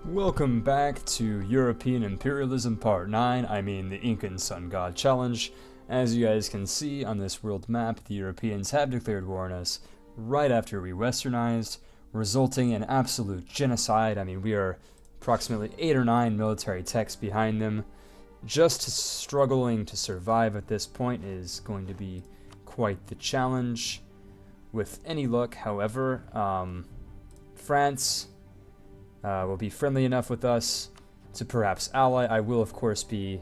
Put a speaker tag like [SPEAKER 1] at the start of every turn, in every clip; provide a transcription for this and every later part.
[SPEAKER 1] Welcome back to European Imperialism Part 9, the Incan Sun God Challenge. As you guys can see on this world map, the Europeans have declared war on us right after we westernized, resulting in absolute genocide. We are approximately 8 or 9 military techs behind them. Just struggling to survive at this point is going to be quite the challenge. With any luck, however, France will be friendly enough with us to perhaps ally. I will, of course, be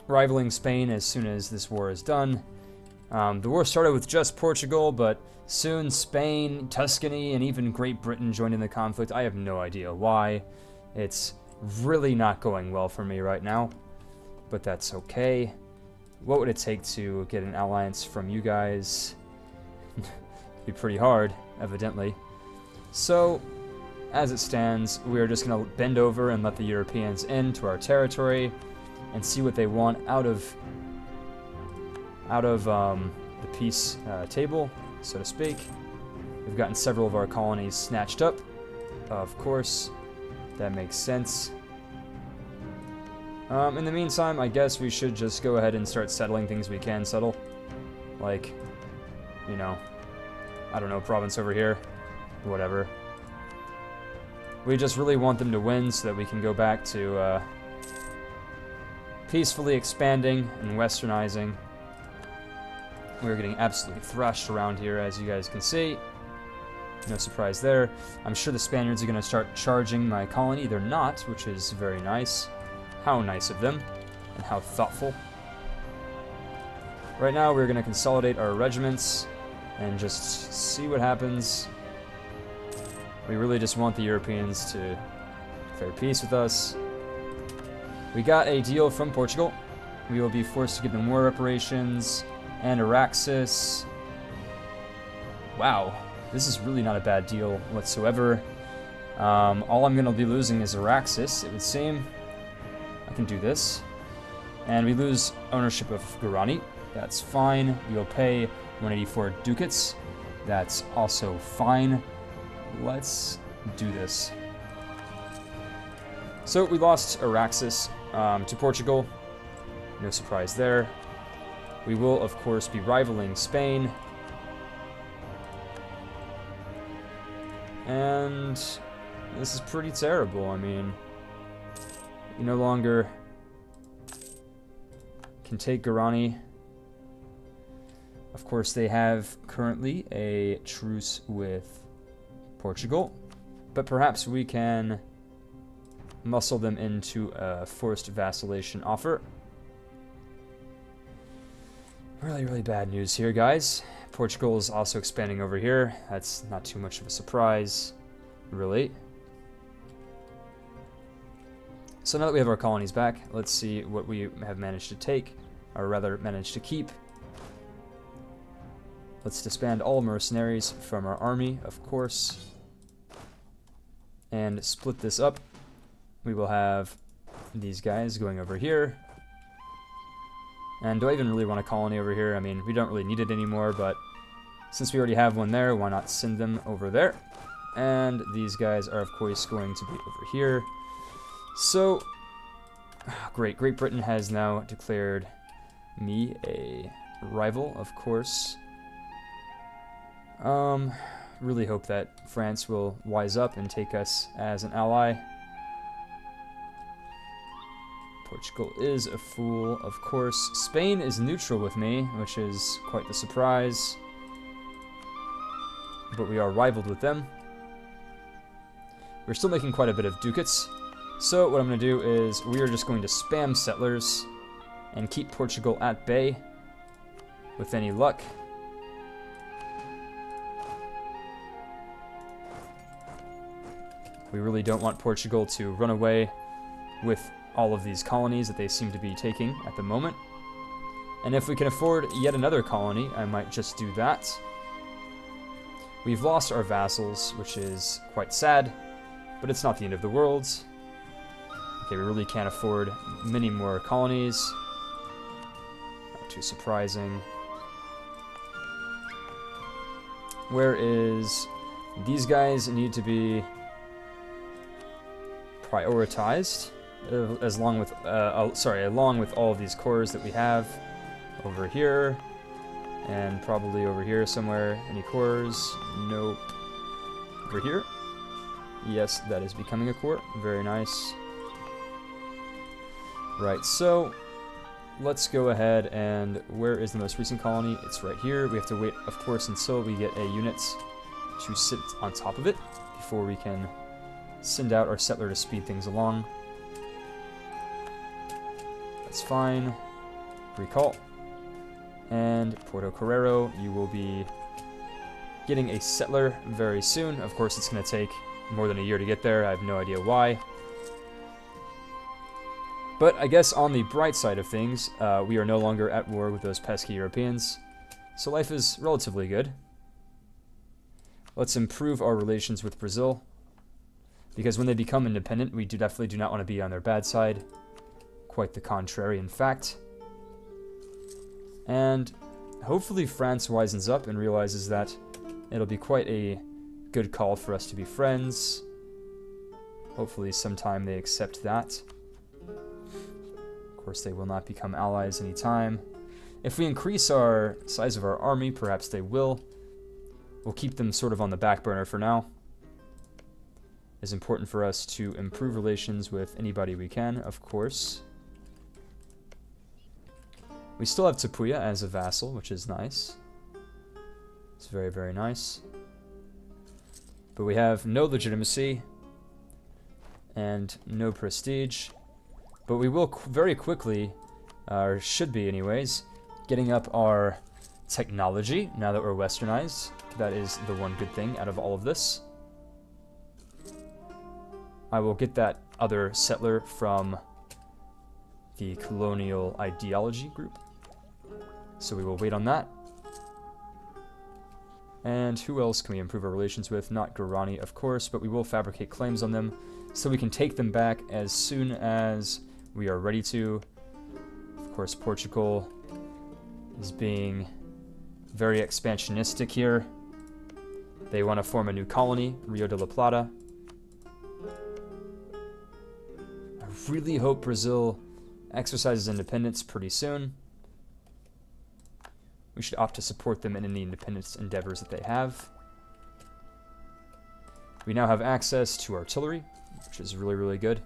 [SPEAKER 1] rivaling Spain as soon as this war is done. The war started with just Portugal, but soon Spain, Tuscany, and even Great Britain joined in the conflict. I have no idea why. It's really not going well for me right now, but that's okay. What would it take to get an alliance from you guys? It'd be pretty hard, evidently. So, as it stands, we are just going to bend over and let the Europeans into our territory and see what they want out of the peace table, so to speak. We've gotten several of our colonies snatched up, of course. That makes sense. In the meantime, I guess we should just go ahead and start settling things we can settle. Like, you know, I don't know, province over here, whatever. We just really want them to win so that we can go back to peacefully expanding and westernizing. We're getting absolutely thrashed around here, as you guys can see. No surprise there. I'm sure the Spaniards are going to start charging my colony. They're not, which is very nice. How nice of them, and how thoughtful. Right now, we're going to consolidate our regiments and just see what happens. We really just want the Europeans to declare peace with us. We got a deal from Portugal. We will be forced to give them war reparations and Araxis. Wow, this is really not a bad deal whatsoever. All I'm going to be losing is Araxis, it would seem. I can do this. And we lose ownership of Guarani. That's fine. We will pay 184 ducats. That's also fine. Let's do this. So we lost Araxis to Portugal. No surprise there. We will, of course, be rivaling Spain. And this is pretty terrible. We no longer can take Guarani. Of course, they have currently a truce with Portugal, but perhaps we can muscle them into a forced vacillation offer. Really, really bad news here, guys. Portugal is also expanding over here. That's not too much of a surprise, really. So now that we have our colonies back, let's see what we have managed to take, or rather managed to keep. Let's disband all mercenaries from our army, of course, and split this up. We will have these guys going over here. And do I even really want a colony over here? We don't really need it anymore, but since we already have one there, why not send them over there? And these guys are, of course, going to be over here. So, great. Great Britain has now declared me a rival, of course. Really hope that France will wise up and take us as an ally. Portugal is a fool, of course. Spain is neutral with me, which is quite the surprise. But we are rivaled with them. We're still making quite a bit of ducats. So what I'm going to do is we are just going to spam settlers and keep Portugal at bay with any luck. We really don't want Portugal to run away with all of these colonies that they seem to be taking at the moment. And if we can afford yet another colony, I might just do that. We've lost our vassals, which is quite sad, but it's not the end of the world. Okay, we really can't afford many more colonies. Not too surprising. Where is... These guys need to be prioritized, along with all of these cores that we have over here, and probably over here somewhere. Any cores? Nope. Over here? Yes, that is becoming a core. Very nice. Right, so let's go ahead and where is the most recent colony? It's right here. We have to wait, of course, until we get a unit to sit on top of it before we can send out our settler to speed things along. That's fine. Recall. And Puerto Carrero, you will be getting a settler very soon. Of course, it's going to take more than a year to get there. I have no idea why. But I guess on the bright side of things, we are no longer at war with those pesky Europeans. So life is relatively good. Let's improve our relations with Brazil. Because when they become independent, we definitely do not want to be on their bad side. Quite the contrary, in fact. And hopefully France wisens up and realizes that it'll be quite a good call for us to be friends. Hopefully sometime they accept that. Of course, they will not become allies anytime. If we increase our size of our army, perhaps they will. We'll keep them sort of on the back burner for now. It's important for us to improve relations with anybody we can, of course. We still have Tapuya as a vassal, which is nice. It's very, very nice. But we have no legitimacy and no prestige. But we will very quickly, or should be anyways, getting up our technology now that we're westernized. That is the one good thing out of all of this. I will get that other settler from the colonial ideology group. So we will wait on that. And who else can we improve our relations with? Not Guarani, of course, but we will fabricate claims on them so we can take them back as soon as we are ready to. Of course, Portugal is being very expansionistic here. They want to form a new colony, Rio de la Plata. I really hope Brazil exercises independence pretty soon. We should opt to support them in any independence endeavors that they have. We now have access to artillery, which is really, really good.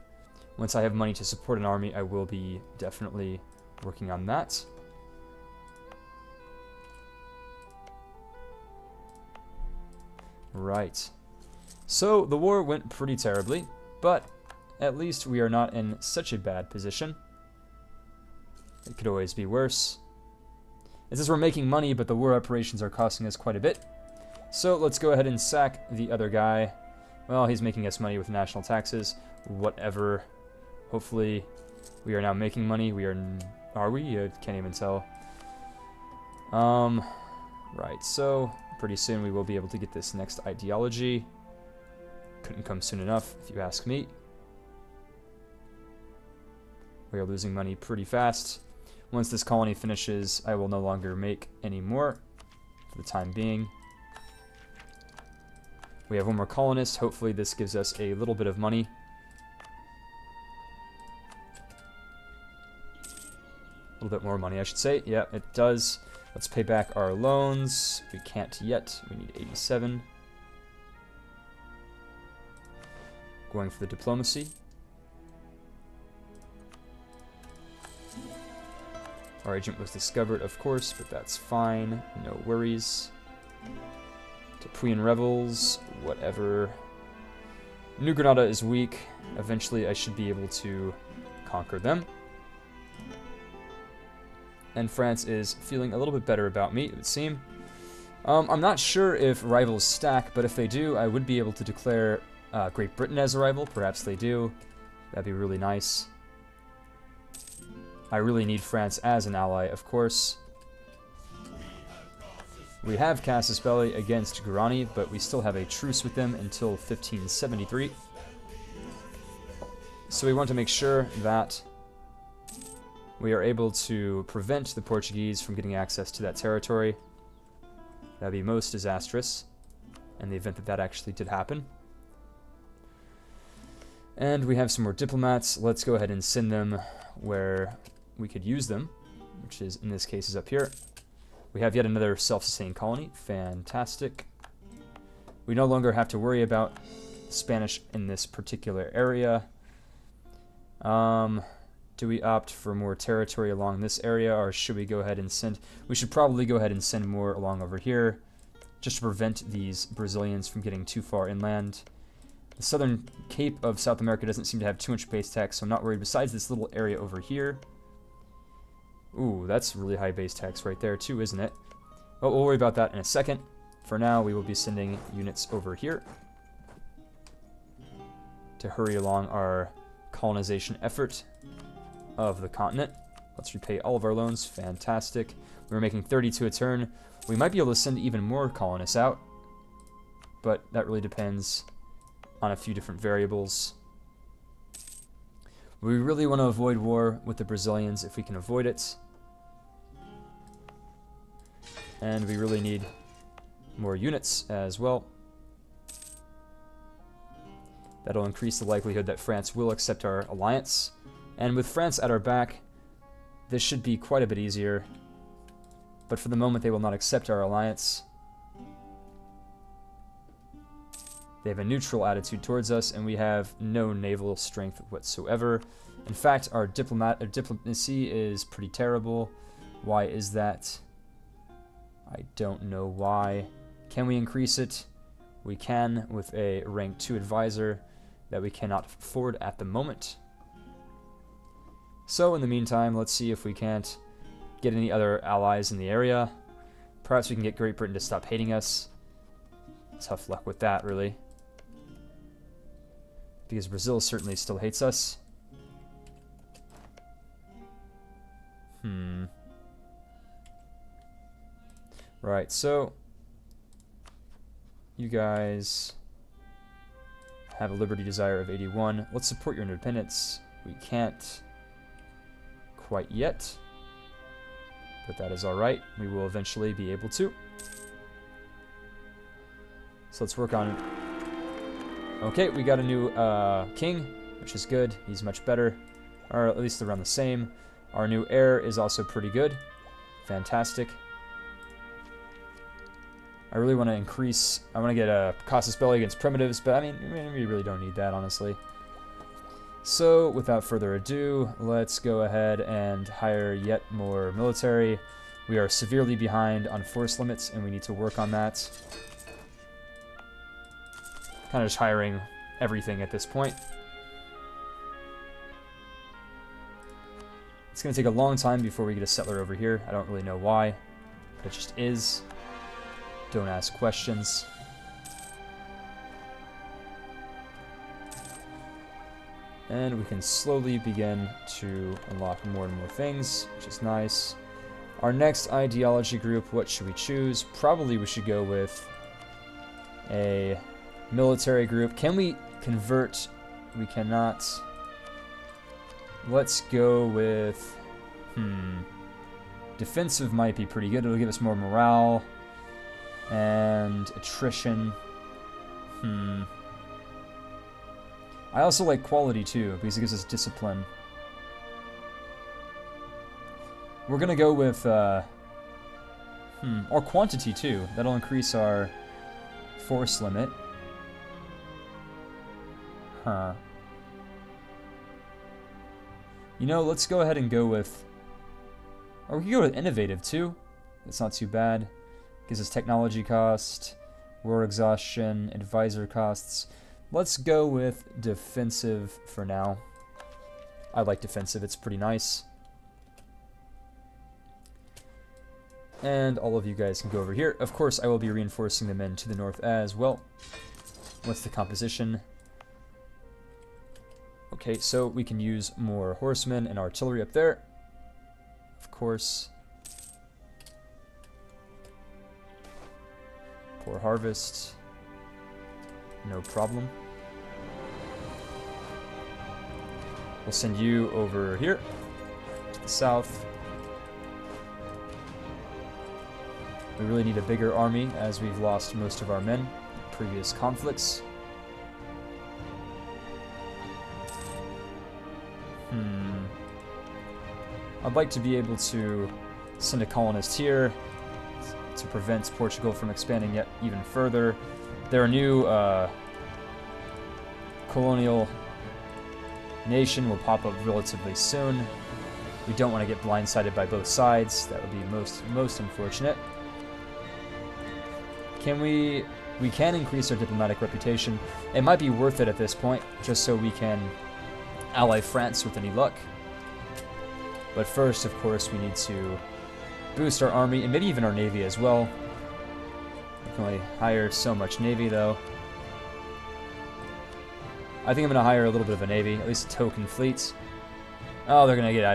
[SPEAKER 1] Once I have money to support an army, I will be definitely working on that. Right. So, the war went pretty terribly, but at least we are not in such a bad position. It could always be worse. It's as we're making money, but the war operations are costing us quite a bit. So let's go ahead and sack the other guy. Well, he's making us money with national taxes. Whatever. Hopefully, we are now making money. We are we? I can't even tell. Right, so pretty soon we will be able to get this next ideology. Couldn't come soon enough, if you ask me. We are losing money pretty fast. Once this colony finishes, I will no longer make any more for the time being. We have one more colonist. Hopefully this gives us a little bit of money. A little bit more money, I should say. Yeah, it does. Let's pay back our loans. We can't yet. We need 87. Going for the diplomacy. Our agent was discovered, of course, but that's fine. No worries. Tapuyan rebels, whatever. New Granada is weak. Eventually, I should be able to conquer them. And France is feeling a little bit better about me, it would seem. I'm not sure if rivals stack, but if they do, I would be able to declare Great Britain as a rival. Perhaps they do. That'd be really nice. I really need France as an ally, of course. We have Casus Belli against Guarani, but we still have a truce with them until 1573. So we want to make sure that we are able to prevent the Portuguese from getting access to that territory. That would be most disastrous in the event that that actually did happen. And we have some more diplomats. Let's go ahead and send them where we could use them, which is, in this case, is up here. We have yet another self-sustained colony. Fantastic. We no longer have to worry about Spanish in this particular area. Do we opt for more territory along this area, or should we go ahead and send... We should probably go ahead and send more along over here, just to prevent these Brazilians from getting too far inland. The southern Cape of South America doesn't seem to have too much base tax, so I'm not worried. Besides this little area over here. Ooh, that's really high base tax right there too, isn't it? Well, we'll worry about that in a second. For now, we will be sending units over here to hurry along our colonization effort of the continent. Let's repay all of our loans. Fantastic. We're making 32 a turn. We might be able to send even more colonists out, but that really depends on a few different variables. We really want to avoid war with the Brazilians if we can avoid it. And we really need more units as well. That'll increase the likelihood that France will accept our alliance. And with France at our back, this should be quite a bit easier. But for the moment, they will not accept our alliance. They have a neutral attitude towards us, and we have no naval strength whatsoever. In fact, our diplomacy is pretty terrible. Why is that? I don't know why. Can we increase it? We can with a rank 2 advisor that we cannot afford at the moment. So in the meantime, let's see if we can't get any other allies in the area. Perhaps we can get Great Britain to stop hating us. Tough luck with that, really. Because Brazil certainly still hates us. Right, so you guys have a liberty desire of 81. Let's support your independence. We can't quite yet, but that is alright. We will eventually be able to. So let's work on... Okay, we got a new king, which is good. He's much better, or at least around the same. Our new heir is also pretty good. Fantastic. I really want to increase... I want to get a casus belli against primitives, but I mean, we really don't need that, honestly. So, without further ado, let's go ahead and hire yet more military. We are severely behind on force limits, and we need to work on that. Kind of just hiring everything at this point. It's going to take a long time before we get a settler over here. I don't really know why, but it just is. Don't ask questions. And we can slowly begin to unlock more and more things, which is nice. Our next ideology group, what should we choose? Probably we should go with a military group. Can we convert? We cannot. Let's go with... Defensive might be pretty good. It'll give us more morale. And attrition. I also like quality too, because it gives us discipline. We're gonna go with or quantity too. That'll increase our force limit. You know, let's go ahead and go with... Or we can go with innovative too. That's not too bad. Gives us technology cost, war exhaustion, advisor costs. Let's go with defensive for now. I like defensive, it's pretty nice. And all of you guys can go over here. Of course, I will be reinforcing the men to the north as well. What's the composition? Okay, so we can use more horsemen and artillery up there. Of course. Poor harvest. No problem. We'll send you over here to the south. We really need a bigger army as we've lost most of our men in previous conflicts. I'd like to be able to send a colonist here to prevent Portugal from expanding yet even further. Their new colonial nation will pop up relatively soon. We don't want to get blindsided by both sides. That would be most unfortunate. We can increase our diplomatic reputation. It might be worth it at this point, just so we can ally France with any luck. But first, of course, we need to boost our army, and maybe even our navy as well. We can only hire so much navy, though. I think I'm going to hire a little bit of a navy, at least a token fleet. Oh, they're going to get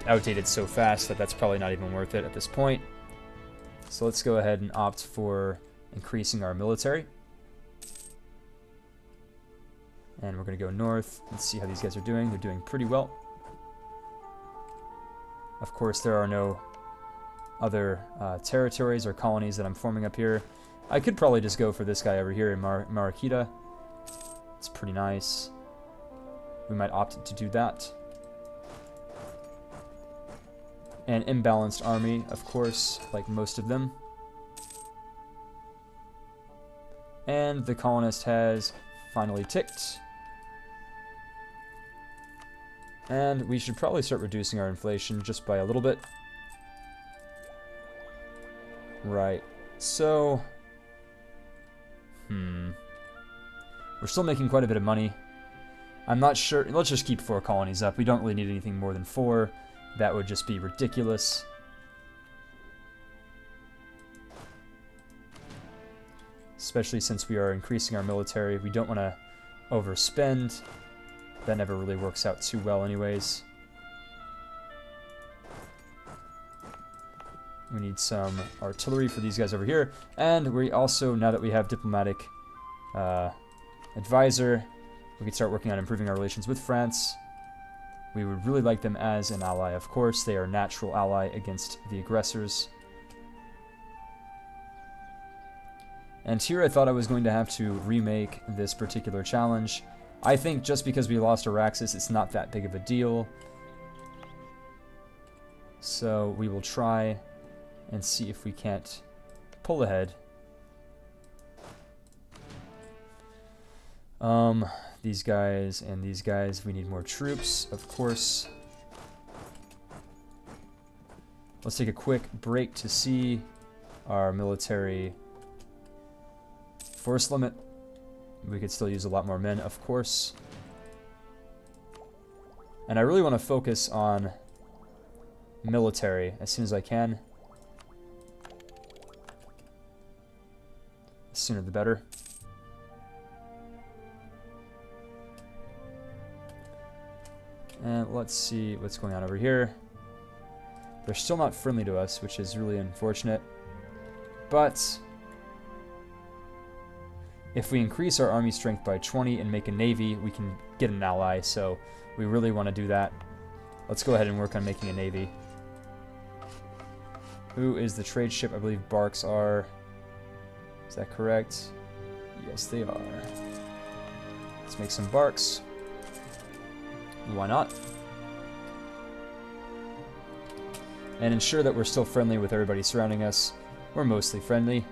[SPEAKER 1] outdated so fast that that's probably not even worth it at this point. So let's go ahead and opt for increasing our military. And we're going to go north. Let's see how these guys are doing. They're doing pretty well. Of course, there are no other territories or colonies that I'm forming up here. I could probably just go for this guy over here in Marikita. It's pretty nice. We might opt to do that. An imbalanced army, of course, like most of them. And the colonist has finally ticked. And we should probably start reducing our inflation just by a little bit. Right. So... we're still making quite a bit of money. I'm not sure. Let's just keep 4 colonies up. We don't really need anything more than 4. That would just be ridiculous. Especially since we are increasing our military. We don't want to overspend. That never really works out too well anyways. We need some artillery for these guys over here. And we also, now that we have diplomatic advisor, we can start working on improving our relations with France. We would really like them as an ally, of course. They are a natural ally against the aggressors. And here I thought I was going to have to remake this particular challenge. I think just because we lost Araxes, it's not that big of a deal. So we will try and see if we can't pull ahead. These guys and these guys, we need more troops, of course. Let's take a quick break to see our military force limit. We could still use a lot more men, of course. And I really want to focus on military as soon as I can. The sooner the better. And let's see what's going on over here. They're still not friendly to us, which is really unfortunate. But if we increase our army strength by 20 and make a navy, we can get an ally, so we really want to do that. Let's go ahead and work on making a navy. Who is the trade ship? I believe barks are. Is that correct? Yes, they are. Let's make some barks. Why not? And ensure that we're still friendly with everybody surrounding us. We're mostly friendly.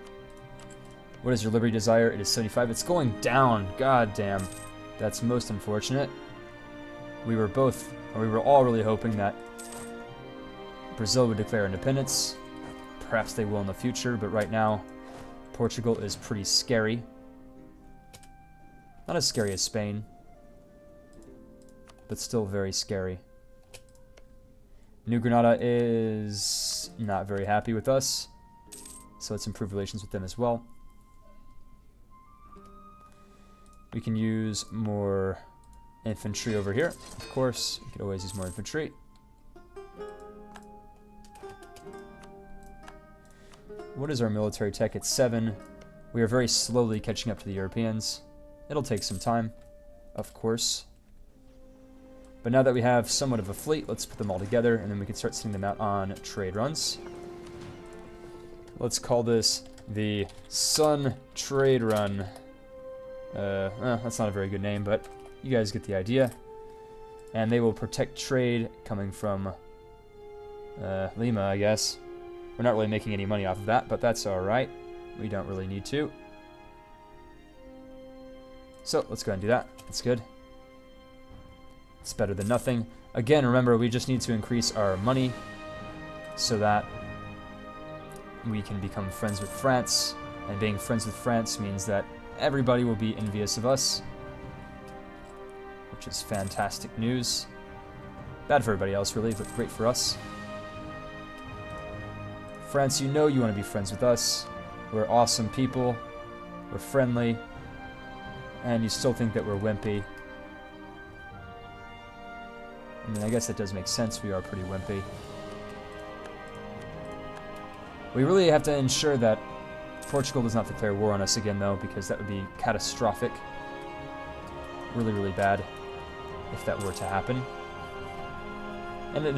[SPEAKER 1] What is your liberty desire? It is 75. It's going down. God damn. That's most unfortunate. We were all really hoping that Brazil would declare independence. Perhaps they will in the future, but right now, Portugal is pretty scary. Not as scary as Spain, but still very scary. New Granada is not very happy with us, so let's improve relations with them as well. We can use more infantry over here. Of course, we could always use more infantry. What is our military tech? It's 7. We are very slowly catching up to the Europeans. It'll take some time, of course. But now that we have somewhat of a fleet, let's put them all together, and then we can start sending them out on trade runs. Let's call this the Sun Trade Run. That's not a very good name, but you guys get the idea. And they will protect trade coming from Lima, I guess. We're not really making any money off of that, but that's alright. We don't really need to. So, let's go ahead and do that. That's good. It's better than nothing. Again, remember, we just need to increase our money so that we can become friends with France. And being friends with France means that everybody will be envious of us, which is fantastic news. Bad for everybody else, really, but great for us. France, you know you want to be friends with us. We're awesome people. We're friendly. And you still think that we're wimpy. I mean, I guess that does make sense. We are pretty wimpy. We really have to ensure that Portugal does not declare war on us again, though, because that would be catastrophic. Really, really bad if that were to happen. And it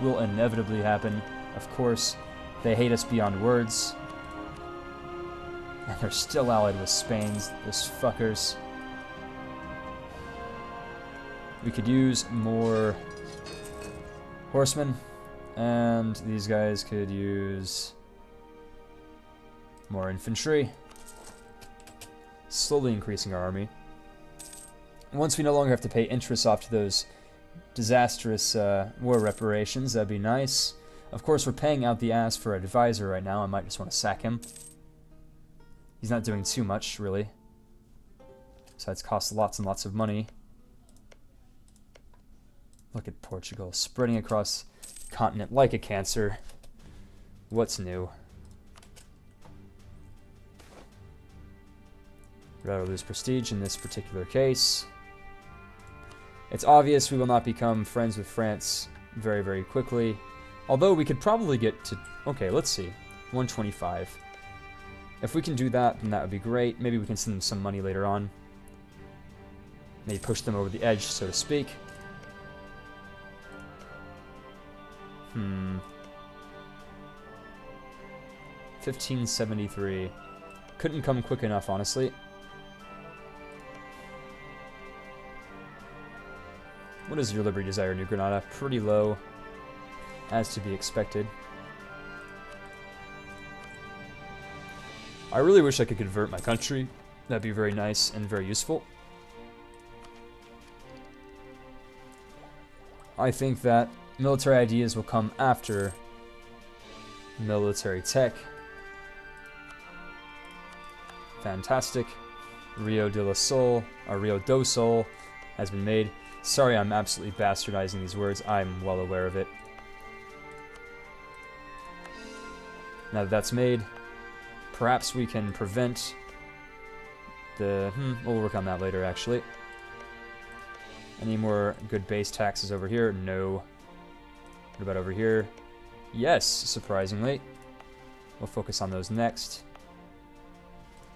[SPEAKER 1] will inevitably happen. Of course, they hate us beyond words. And they're still allied with Spain, those fuckers. We could use more horsemen, and these guys could use more infantry. Slowly increasing our army. Once we no longer have to pay interest off to those disastrous war reparations, that'd be nice. Of course, we're paying out the ass for an advisor right now. I might just want to sack him. He's not doing too much, really. Besides, costs lots and lots of money. Look at Portugal, spreading across the continent like a cancer. What's new? Rather lose prestige in this particular case. It's obvious we will not become friends with France very, very quickly. Although we could probably get to... Okay, let's see. 125. If we can do that, then that would be great. Maybe we can send them some money later on. Maybe push them over the edge, so to speak. 1573. Couldn't come quick enough, honestly. What is your liberty desire, New Granada? Pretty low, as to be expected. I really wish I could convert my country. That'd be very nice and very useful. I think that military ideas will come after military tech. Fantastic. Rio do Sol has been made. Sorry, I'm absolutely bastardizing these words. I'm well aware of it. Now that that's made, perhaps we can prevent the... we'll work on that later, actually. Any more good base taxes over here? No. What about over here? Yes, surprisingly. We'll focus on those next.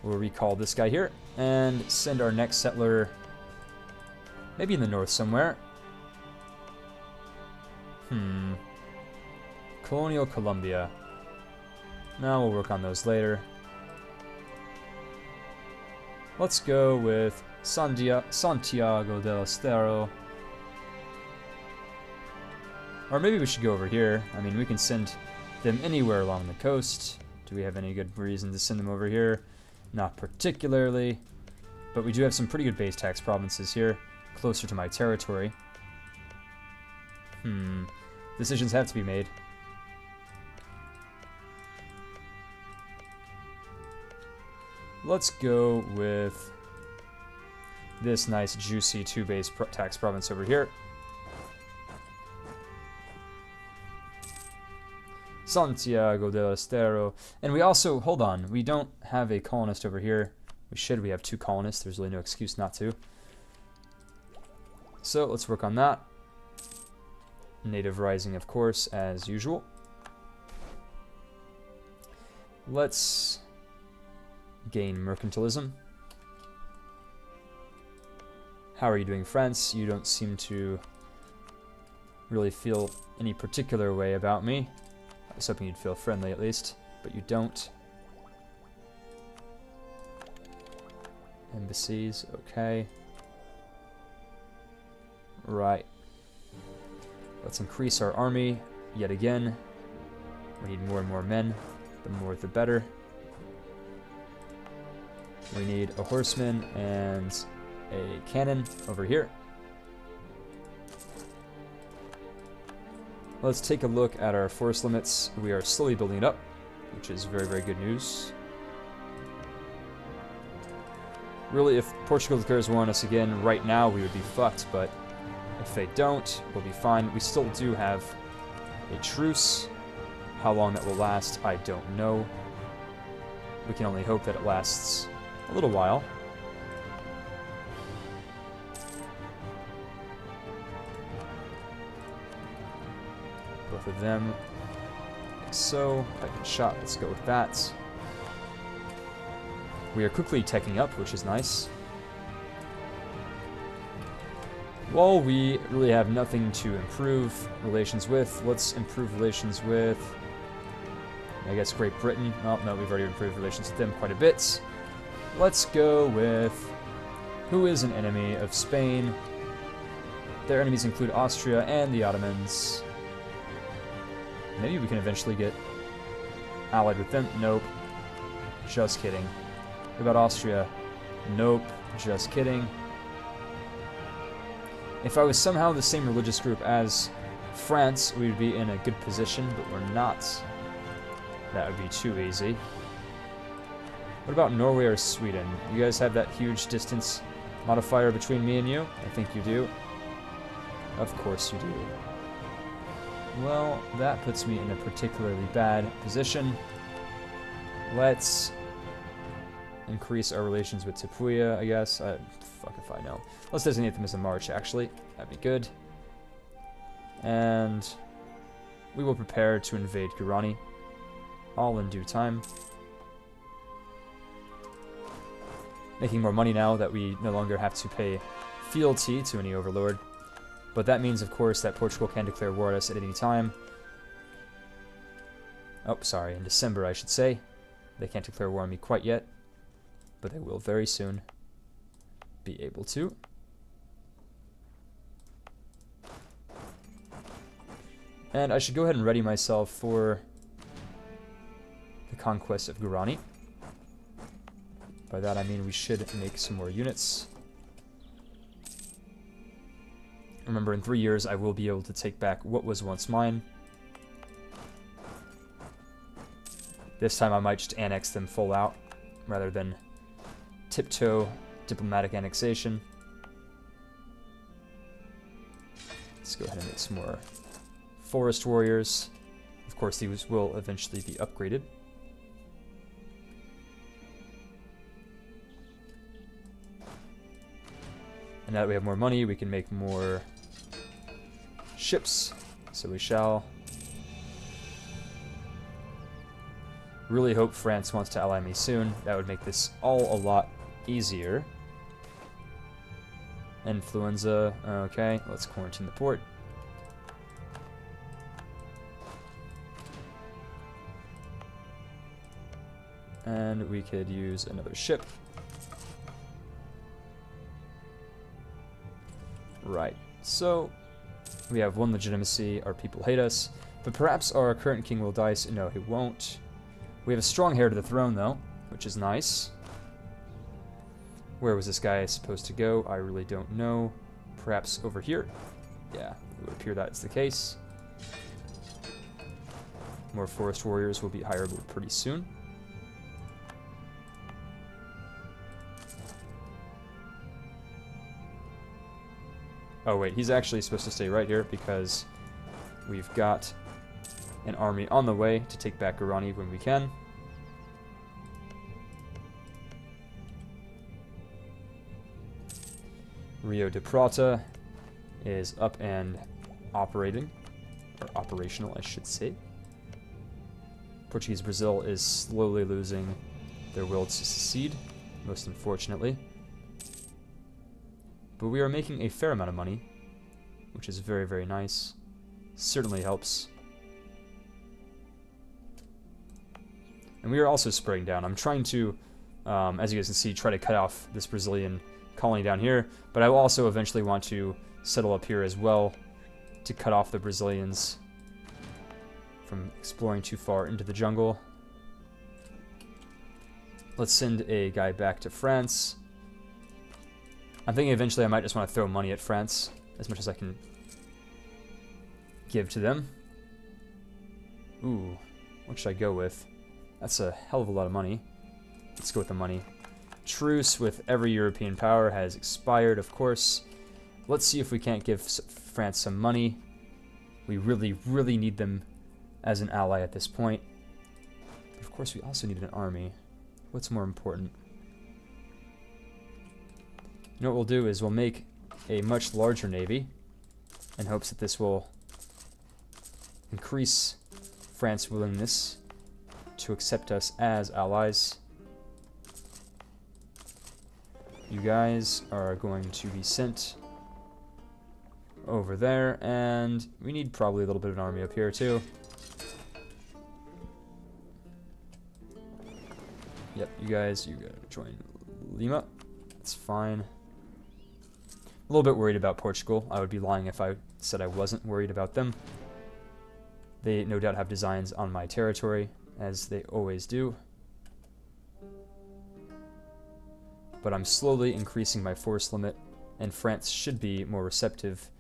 [SPEAKER 1] We'll recall this guy here and send our next settler maybe in the north somewhere. Colonial Colombia. Now we'll work on those later. Let's go with Santiago del Estero. Or maybe we should go over here. I mean, we can send them anywhere along the coast. Do we have any good reason to send them over here? Not particularly. But we do have some pretty good base tax provinces here, closer to my territory. Decisions have to be made. Let's go with this nice, juicy 2-base tax province over here. Santiago del Estero. And we also, hold on, we don't have a colonist over here. We should, we have 2 colonists. There's really no excuse not to. So let's work on that. Native rising, of course, as usual. Let's gain mercantilism. How are you doing, France? You don't seem to really feel any particular way about me. I was hoping you'd feel friendly at least, but you don't. Embassies, okay. Right. Let's increase our army yet again. We need more and more men. The more the better. We need a horseman and a cannon over here. Let's take a look at our force limits. We are slowly building it up, which is very, very good news. Really, if Portugal declares war on us again right now, we would be fucked, but if they don't, we'll be fine. We still do have a truce. How long that will last, I don't know. We can only hope that it lasts a little while. Both of them, like so. Pike shot, let's go with that. We are quickly teching up, which is nice. Well, we really have nothing to improve relations with. Let's improve relations with, I guess, Great Britain. Oh, no, we've already improved relations with them quite a bit. Let's go with, who is an enemy of Spain? Their enemies include Austria and the Ottomans. Maybe we can eventually get allied with them. Nope. Just kidding. What about Austria? Nope. Just kidding. If I was somehow the same religious group as France, we would be in a good position, but we're not. That would be too easy. What about Norway or Sweden? You guys have that huge distance modifier between me and you? I think you do. Of course you do. Well, that puts me in a particularly bad position. Let's increase our relations with Tapuya, I guess. Fuck if I know. Let's designate them as a march, actually. That'd be good. And we will prepare to invade Guarani, all in due time. Making more money now that we no longer have to pay fealty to any overlord. But that means, of course, that Portugal can declare war on us at any time. Oh, sorry, in December, I should say. They can't declare war on me quite yet, but they will very soon be able to. And I should go ahead and ready myself for the conquest of Guarani. By that I mean we should make some more units. Remember, in 3 years I will be able to take back what was once mine. This time I might just annex them full out, rather than tiptoe diplomatic annexation. Let's go ahead and make some more forest warriors. Of course, these will eventually be upgraded. And now that we have more money, we can make more ships. So we shall. Really hope France wants to ally me soon. That would make this all a lot easier. Influenza. Okay, let's quarantine the port. And we could use another ship. Right, so we have one legitimacy, our people hate us, but perhaps our current king will die. No, he won't. We have a strong heir to the throne, though, which is nice. Where was this guy supposed to go? I really don't know. Perhaps over here? Yeah, it would appear that's the case. More forest warriors will be hireable pretty soon. Oh wait, he's actually supposed to stay right here because we've got an army on the way to take back Guarani when we can. Rio de Prata is up and operating, or operational, I should say. Portuguese Brazil is slowly losing their will to secede, most unfortunately. But we are making a fair amount of money, which is very, very nice. Certainly helps. And we are also spreading down. I'm trying to, as you guys can see, try to cut off this Brazilian colony down here, but I will also eventually want to settle up here as well. to cut off the Brazilians from exploring too far into the jungle. Let's send a guy back to France. I'm thinking eventually I might just want to throw money at France as much as I can give to them. Ooh, what should I go with? That's a hell of a lot of money. Let's go with the money. Truce with every European power has expired, of course. Let's see if we can't give France some money. We really, really need them as an ally at this point. But of course, we also need an army. What's more important? You know what we'll do is we'll make a much larger navy in hopes that this will increase France's willingness to accept us as allies. You guys are going to be sent over there, and we need probably a little bit of an army up here too. Yep, you gotta join Lima. That's fine. A little bit worried about Portugal. I would be lying if I said I wasn't worried about them. They no doubt have designs on my territory, as they always do. But I'm slowly increasing my force limit, and France should be more receptive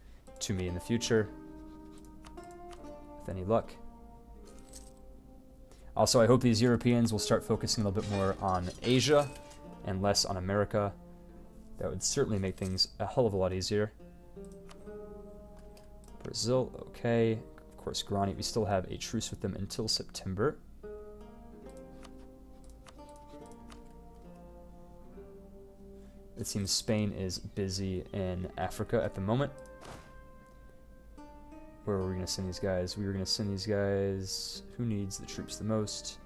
[SPEAKER 1] to me in the future, with any luck. Also, I hope these Europeans will start focusing a little bit more on Asia and less on America. That would certainly make things a hell of a lot easier. Brazil, okay. Of course, Guarani, we still have a truce with them until September. It seems Spain is busy in Africa at the moment. Where were we going to send these guys? We were going to send these guys... Who needs the troops the most?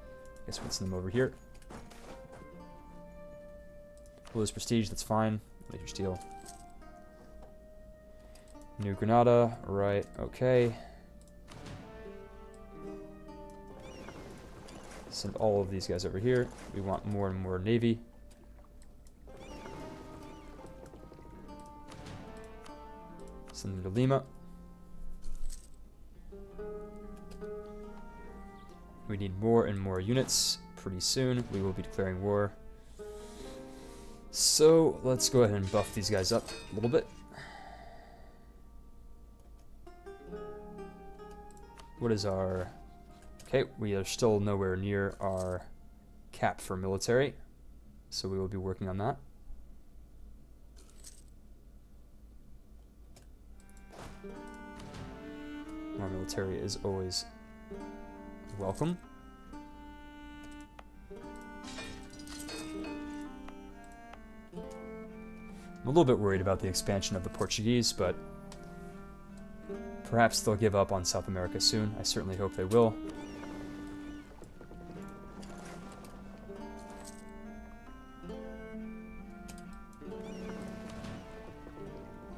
[SPEAKER 1] I guess we'll send them over here. Lose prestige, that's fine. Major steel. New Granada, right, okay. Send all of these guys over here. We want more and more navy. Send them to Lima. We need more and more units. Pretty soon we will be declaring war. So let's go ahead and buff these guys up a little bit. What is our... Okay, we are still nowhere near our cap for military, so we will be working on that. More military is always welcome. I'm a little bit worried about the expansion of the Portuguese, but perhaps they'll give up on South America soon. I certainly hope they will.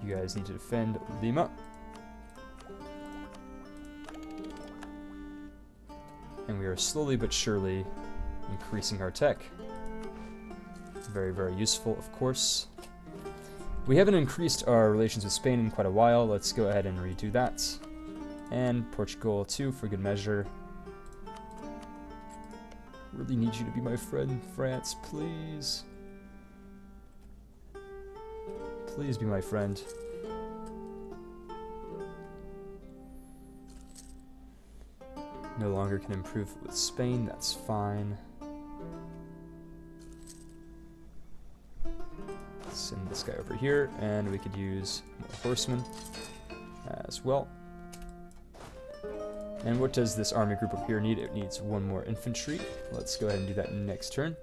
[SPEAKER 1] You guys need to defend Lima. And we are slowly but surely increasing our tech. Very, very useful, of course. We haven't increased our relations with Spain in quite a while. Let's go ahead and redo that. And Portugal too, for good measure. Really need you to be my friend, France, please. Please be my friend. No longer can improve with Spain, that's fine. Send this guy over here, and we could use more horsemen as well. And what does this army group up here need? It needs one more infantry. Let's go ahead and do that next turn.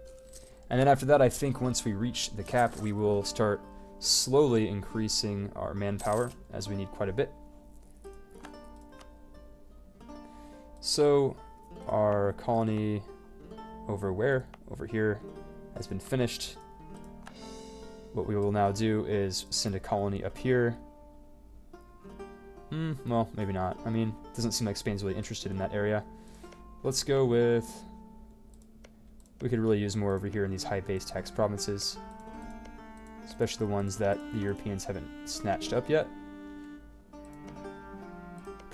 [SPEAKER 1] And then after that, I think once we reach the cap, we will start slowly increasing our manpower, as we need quite a bit. So, our colony over where? Over here has been finished. What we will now do is send a colony up here. Well, maybe not. I mean, it doesn't seem like Spain's really interested in that area. Let's go with... We could really use more over here in these high base tax provinces. Especially the ones that the Europeans haven't snatched up yet.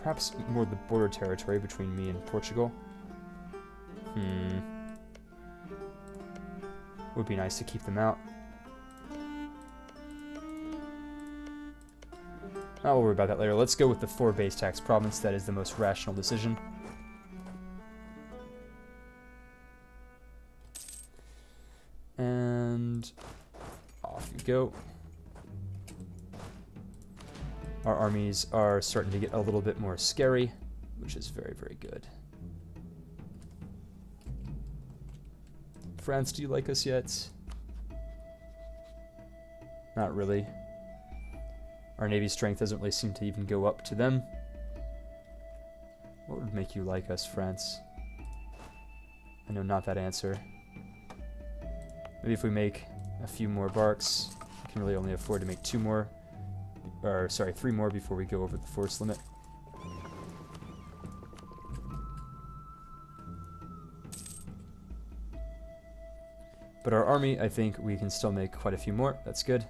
[SPEAKER 1] Perhaps more the border territory between me and Portugal. Would be nice to keep them out. I'll worry about that later. Let's go with the 4 base tax province. That is the most rational decision. And off you go. Our armies are starting to get a little bit more scary, which is very, very good. France, do you like us yet? Not really. Our navy strength doesn't really seem to even go up to them. What would make you like us, France? I know not that answer. Maybe if we make a few more barks, we can really only afford to make 2 more. Or, sorry, 3 more before we go over the force limit. But our army, I think we can still make quite a few more. That's good.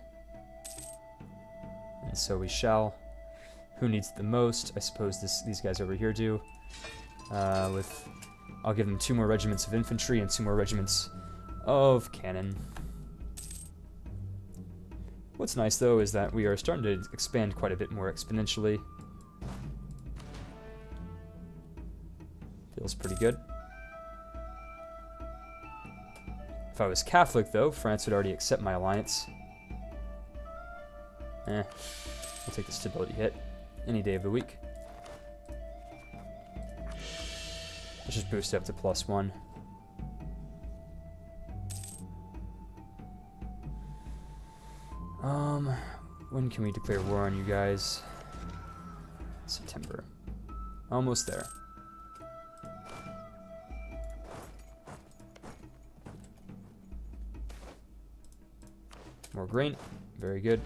[SPEAKER 1] And so we shall. Who needs it the most? I suppose these guys over here do. I'll give them 2 more regiments of infantry and 2 more regiments of cannon. What's nice, though, is that we are starting to expand quite a bit more exponentially. Feels pretty good. If I was Catholic, though, France would already accept my alliance. We'll take the stability hit any day of the week. Let's just boost it up to +1. When can we declare war on you guys? September. Almost there. More grain. Very good.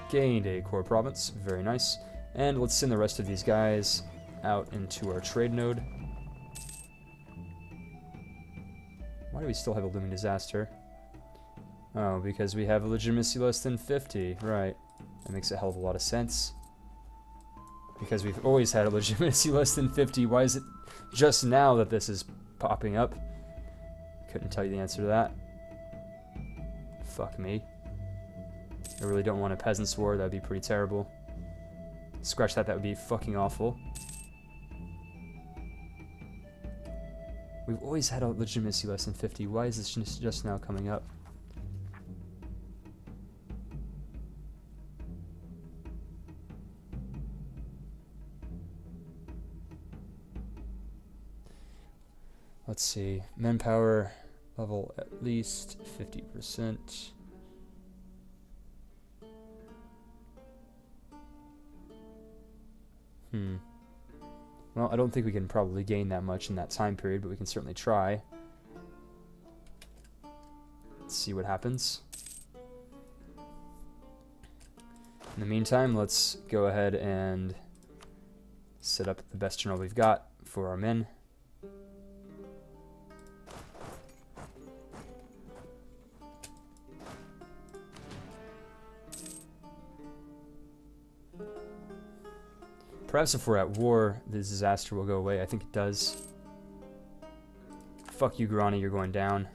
[SPEAKER 1] Gained a core province. Very nice. And let's send the rest of these guys out into our trade node. Why do we still have a looming disaster? Oh, because we have a legitimacy less than 50. Right. That makes a hell of a lot of sense. Because we've always had a legitimacy less than 50. Why is it just now that this is popping up? Couldn't tell you the answer to that. Fuck me. I really don't want a peasants' war. That would be pretty terrible. Scratch that. That would be fucking awful. We've always had a legitimacy less than 50. Why is this just now coming up? Let's see. Manpower level at least 50%. Well, I don't think we can probably gain that much in that time period, but we can certainly try. Let's see what happens. In the meantime, let's go ahead and set up the best general we've got for our men. Perhaps if we're at war, the disaster will go away. I think it does. Fuck you, Guarani, you're going down.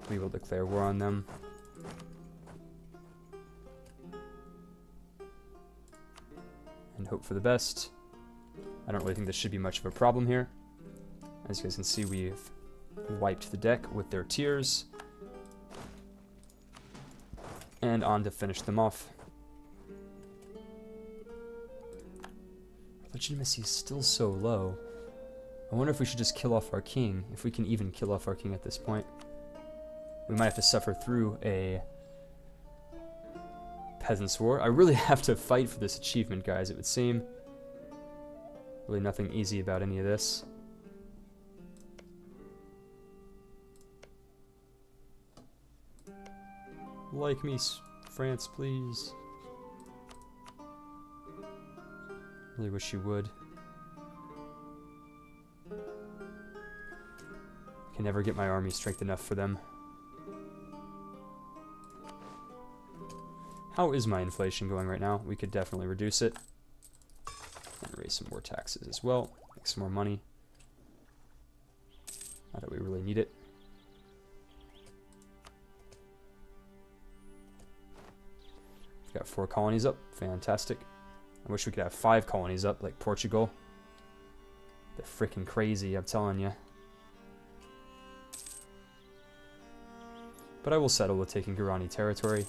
[SPEAKER 1] We will declare war on them. And hope for the best. I don't really think this should be much of a problem here. As you guys can see, we've wiped the deck with their tiers. And on to finish them off. Legitimacy is still so low. I wonder if we should just kill off our king, if we can even kill off our king at this point. We might have to suffer through a peasants' war. I really have to fight for this achievement, guys, it would seem. Really nothing easy about any of this. Like me, France, please. Really wish you would. can never get my army strength enough for them. How is my inflation going right now? We could definitely reduce it. And raise some more taxes as well. Make some more money. Not that we really need it. We've got 4 colonies up. Fantastic. I wish we could have 5 colonies up like Portugal. They're freaking crazy, I'm telling you. But I will settle with taking Guarani territory.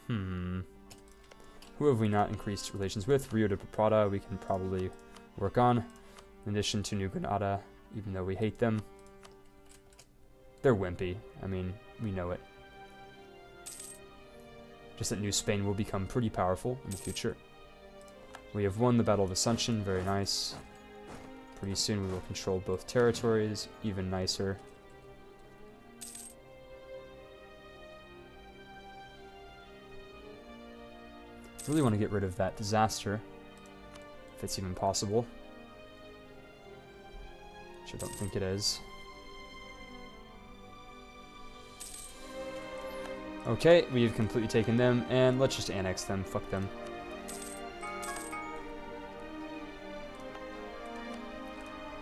[SPEAKER 1] Who have we not increased relations with? Rio de Prata we can probably work on. In addition to New Granada, even though we hate them. They're wimpy. I mean, we know it. Just that New Spain will become pretty powerful in the future. We have won the Battle of Ascension, very nice. Pretty soon we will control both territories, even nicer. I really want to get rid of that disaster, if it's even possible. Which I don't think it is. Okay, we've completely taken them, and let's just annex them. Fuck them.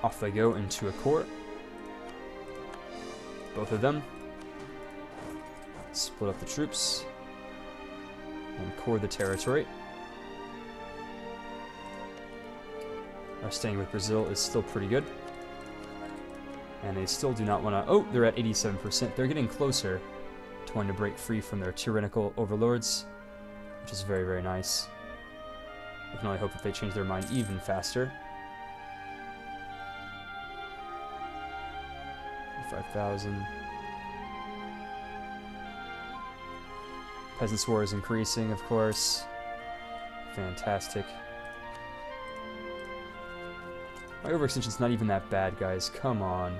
[SPEAKER 1] Off they go into a core. Both of them. Split up the troops. And core the territory. Our staying with Brazil is still pretty good. And they still do not want to... Oh, they're at 87%. They're getting closer to wanting to break free from their tyrannical overlords, which is very, very nice. I can only hope that they change their mind even faster. 5,000. Peasants' War is increasing, of course. Fantastic. My overextension's not even that bad, guys. Come on.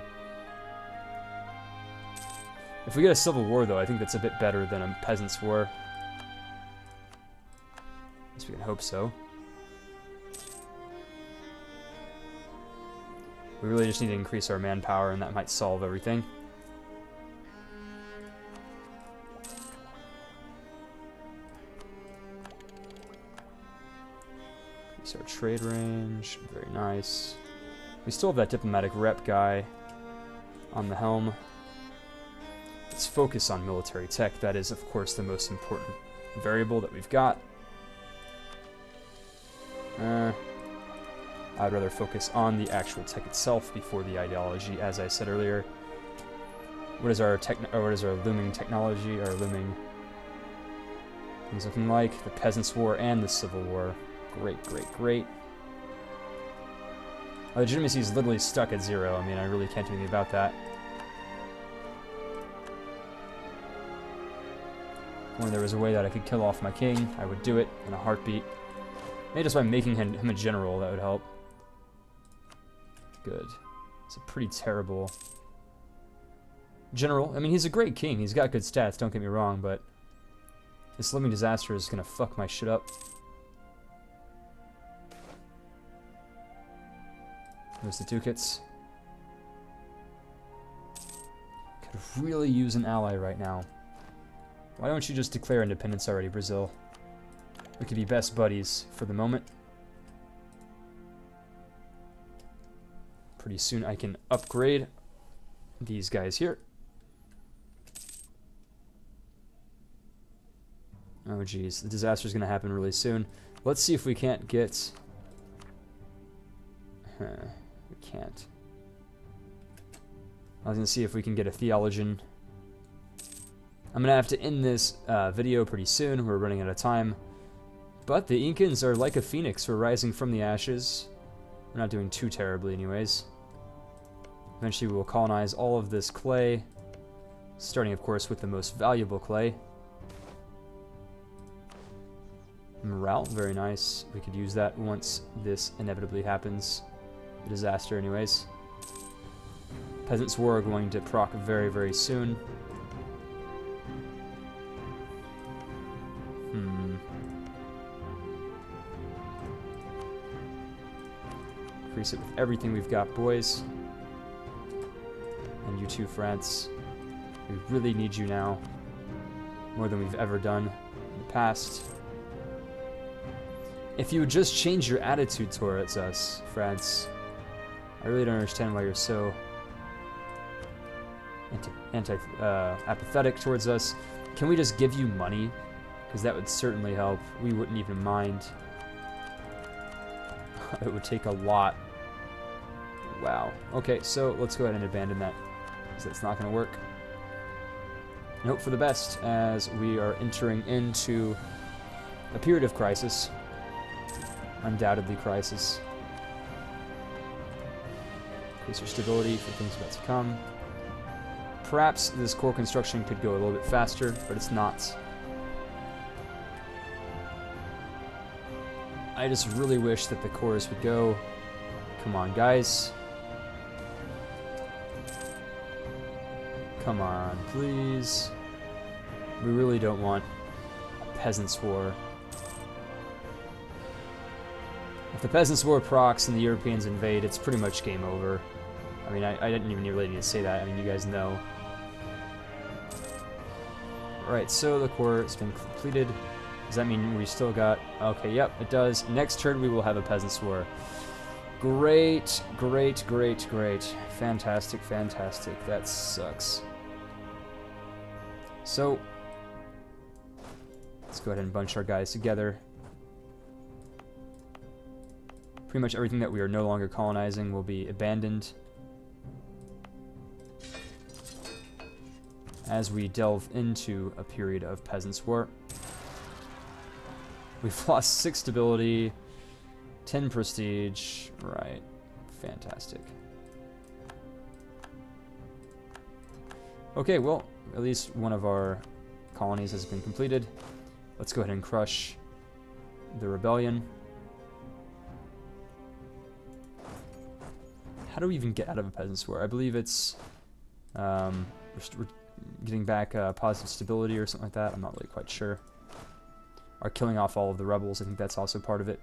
[SPEAKER 1] If we get a civil war, though, I think that's a bit better than a Peasants' War. At least we can hope so. We really just need to increase our manpower, and that might solve everything. Increase our trade range. Very nice. We still have that diplomatic rep guy on the helm. Let's focus on military tech. That is, of course, the most important variable that we've got. I'd rather focus on the actual tech itself before the ideology, as I said earlier. What is our looming technology, our looming things looking like? The Peasants' War and the Civil War. Great, great, great. Our legitimacy is literally stuck at 0. I mean, I really can't do anything about that. When there was a way that I could kill off my king, I would do it in a heartbeat. Maybe just by making him a general, that would help. Good. It's a pretty terrible general. I mean, he's a great king. He's got good stats, don't get me wrong, but this living disaster is going to fuck my shit up. There's the ducats. Could really use an ally right now. Why don't you just declare independence already, Brazil? We could be best buddies for the moment. Pretty soon I can upgrade these guys here. Oh geez, the disaster is going to happen really soon. Let's see if we can't get... we can't. I was going to see if we can get a theologian. I'm going to have to end this video pretty soon. We're running out of time. But the Incans are like a phoenix. We're rising from the ashes. We're not doing too terribly anyways. Eventually we will colonize all of this clay. Starting, of course, with the most valuable clay. Morale, very nice. We could use that once this inevitably happens. A disaster anyways. Peasants' War are going to proc very, very soon. increase it with everything we've got, boys. And you too, France. We really need you now. More than we've ever done in the past. If you would just change your attitude towards us, France. I really don't understand why you're so apathetic towards us. Can we just give you money? Because that would certainly help. We wouldn't even mind. It would take a lot. Wow. Okay, so let's go ahead and abandon that, because that's not going to work. And hope for the best as we are entering into a period of crisis. Undoubtedly crisis. Increase your stability for things about to come. Perhaps this core construction could go a little bit faster, but it's not. I just really wish that the cores would go. Come on, guys. Come on, please. We really don't want a Peasants' War. If the Peasants' War procs and the Europeans invade, it's pretty much game over. I mean, I didn't even really need to say that. I mean, you guys know. Alright, so the core has been completed. Does that mean we still got... Okay, yep, it does. Next turn we will have a Peasants' War. Great, great, great, great. Fantastic, fantastic. That sucks. So, let's go ahead and bunch our guys together. Pretty much everything that we are no longer colonizing will be abandoned as we delve into a period of Peasants' War. We've lost 6 stability, 10 prestige. Right. Fantastic. Okay, well, at least one of our colonies has been completed. Let's go ahead and crush the rebellion. How do we even get out of a Peasants' War? I believe it's we're getting back positive stability or something like that. I'm not really quite sure. Or killing off all of the rebels. I think that's also part of it.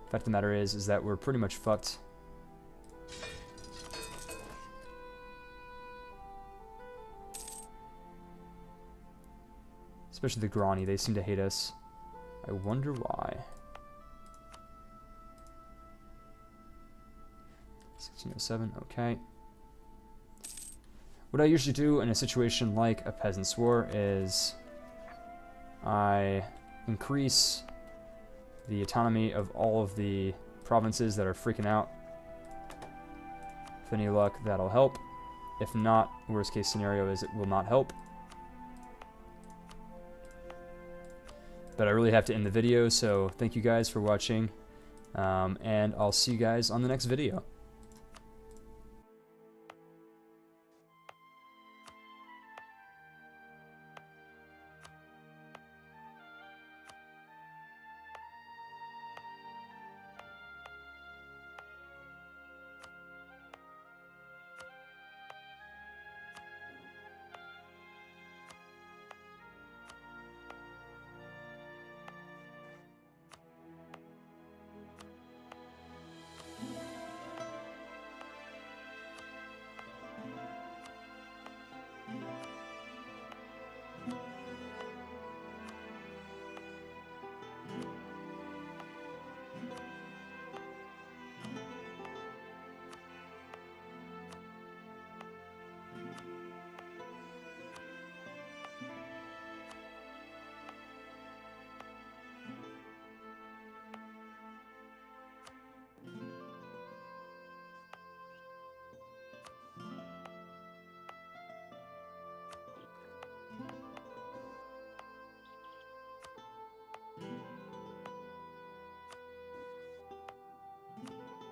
[SPEAKER 1] The fact of the matter is that we're pretty much fucked. Especially the Grani. They seem to hate us. I wonder why. 1607, okay. What I usually do in a situation like a Peasants' War is I increase the autonomy of all of the provinces that are freaking out. With any luck, that'll help. If not, worst case scenario is it will not help. But I really have to end the video, so thank you guys for watching, and I'll see you guys on the next video.